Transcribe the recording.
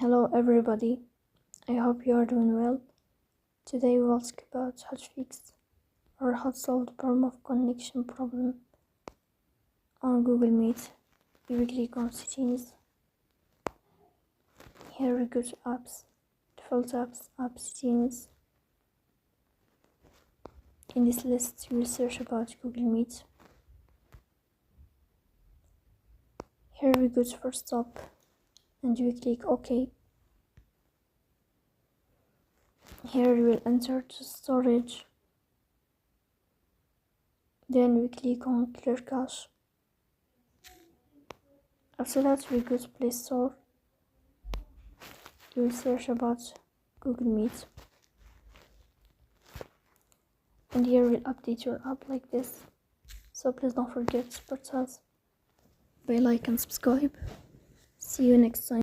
Hello everybody, I hope you are doing well. Today we'll talk about how to fix or how to solve the problem of connection problem on Google Meet. We will click on settings. Here we go to apps, default apps, app settings. In this list you will search about Google Meet. Here we go to first stop and you will click OK. Here you will enter to storage. Then we click on clear cache. After that we go to Play Store. You will search about Google Meet. And here we'll update your app like this. So please don't forget to support us by like and subscribe. See you next time.